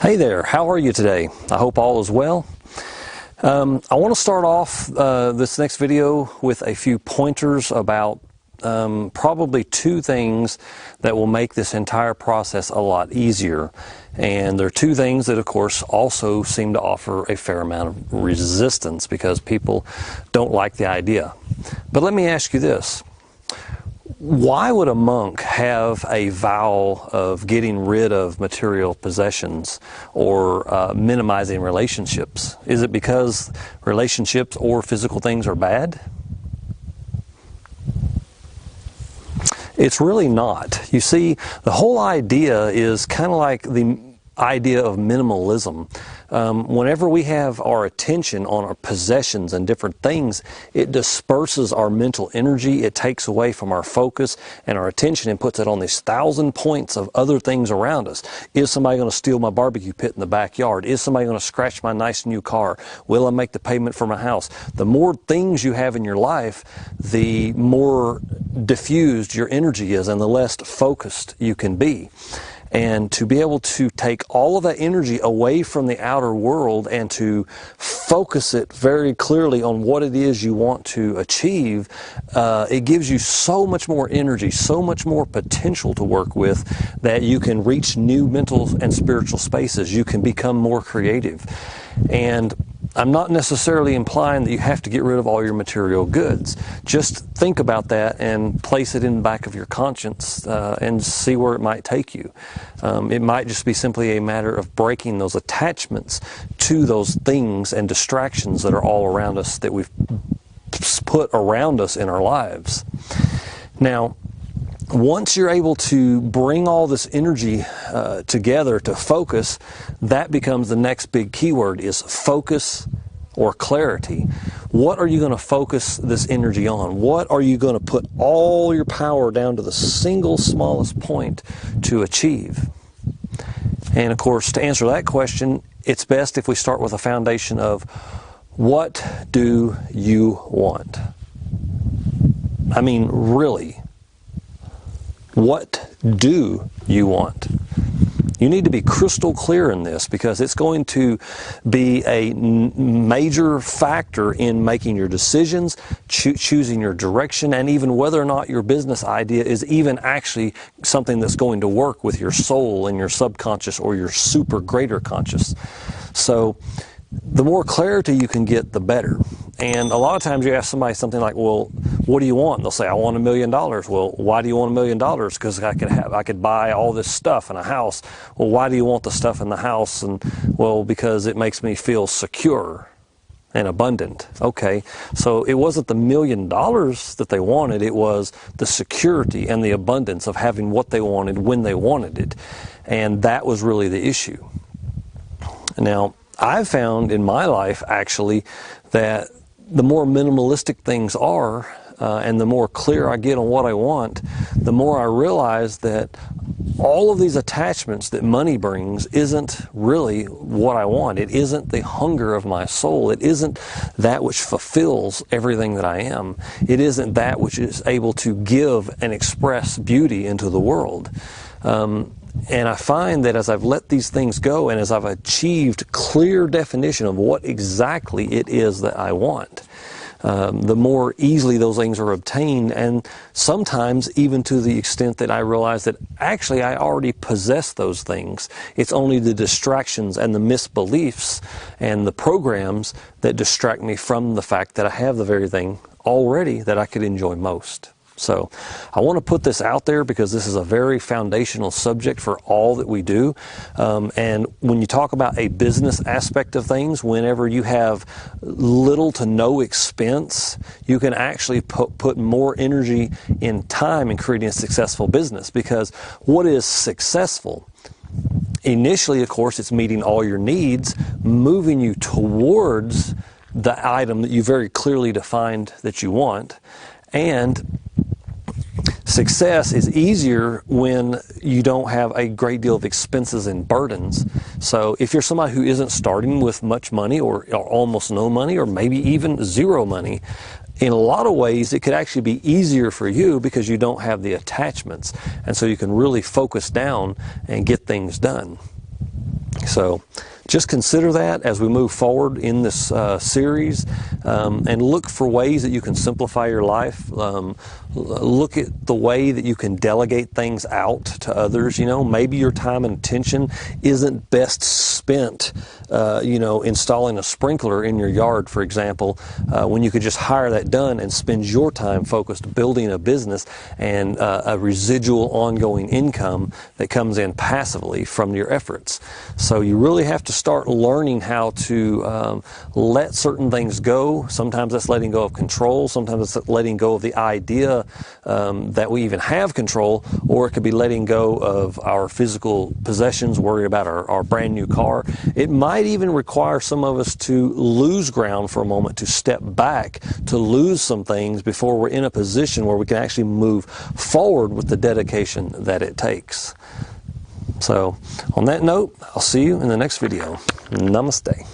Hey there, how are you today? I hope all is well. I want to start off this next video with a few pointers about probably two things that will make this entire process a lot easier. And there are two things that, of course, also seem to offer a fair amount of resistance because people don't like the idea. But let me ask you this. Why would a monk have a vow of getting rid of material possessions or minimizing relationships? Is it because relationships or physical things are bad? It's really not. You see, the whole idea is kind of like the idea of minimalism. Whenever we have our attention on our possessions and different things, it disperses our mental energy, it takes away from our focus and our attention and puts it on these 1,000 points of other things around us. Is somebody going to steal my barbecue pit in the backyard? Is somebody going to scratch my nice new car? Will I make the payment for my house? The more things you have in your life, the more diffused your energy is and the less focused you can be. And to be able to take all of that energy away from the outer world and to focus it very clearly on what it is you want to achieve, it gives you so much more energy, so much more potential to work with that you can reach new mental and spiritual spaces. You can become more creative. And I'm not necessarily implying that you have to get rid of all your material goods. Just think about that and place it in the back of your conscience and see where it might take you. It might just be simply a matter of breaking those attachments to those things and distractions that are all around us that we've put around us in our lives. Now, once you're able to bring all this energy together to focus, that becomes the next big keyword is focus or clarity. What are you going to focus this energy on? What are you going to put all your power down to the single smallest point to achieve? And of course, to answer that question, it's best if we start with a foundation of what do you want? I mean, really. What do you want? You need to be crystal clear in this because it's going to be a major factor in making your decisions, choosing your direction, and even whether or not your business idea is even actually something that's going to work with your soul and your subconscious or your super greater conscious. So the more clarity you can get, the better. And a lot of times you ask somebody something like, well, what do you want? And they'll say, I want $1 million. Well, why do you want $1 million? Because I could buy all this stuff in a house. Well, why do you want the stuff in the house? And well, because it makes me feel secure and abundant. Okay, so it wasn't the $1 million that they wanted. It was the security and the abundance of having what they wanted when they wanted it. And that was really the issue. Now, I've found in my life, actually, that the more minimalistic things are, and the more clear I get on what I want, the more I realize that all of these attachments that money brings isn't really what I want. It isn't the hunger of my soul. It isn't that which fulfills everything that I am. It isn't that which is able to give and express beauty into the world. And I find that as I've let these things go and as I've achieved clear definition of what exactly it is that I want, the more easily those things are obtained, and sometimes even to the extent that I realize that actually I already possess those things. It's only the distractions and the misbeliefs and the programs that distract me from the fact that I have the very thing already that I could enjoy most. So I want to put this out there because this is a very foundational subject for all that we do. And when you talk about a business aspect of things, whenever you have little to no expense, you can actually put more energy in time in creating a successful business. Because what is successful? Initially, of course, it's meeting all your needs, moving you towards the item that you very clearly defined that you want. And success is easier when you don't have a great deal of expenses and burdens. So if you're somebody who isn't starting with much money or almost no money or maybe even zero money, in a lot of ways it could actually be easier for you because you don't have the attachments. And so you can really focus down and get things done. So just consider that as we move forward in this series, and look for ways that you can simplify your life. Look at the way that you can delegate things out to others. You know, maybe your time and attention isn't best spent, installing a sprinkler in your yard, for example, when you could just hire that done and spend your time focused building a business and a residual ongoing income that comes in passively from your efforts. So you really have to start learning how to let certain things go. Sometimes that's letting go of control. Sometimes it's letting go of the idea that we even have control, or it could be letting go of our physical possessions, worry about our brand new car. It might even require some of us to lose ground for a moment, to step back, to lose some things before we're in a position where we can actually move forward with the dedication that it takes. So on that note, I'll see you in the next video. Namaste.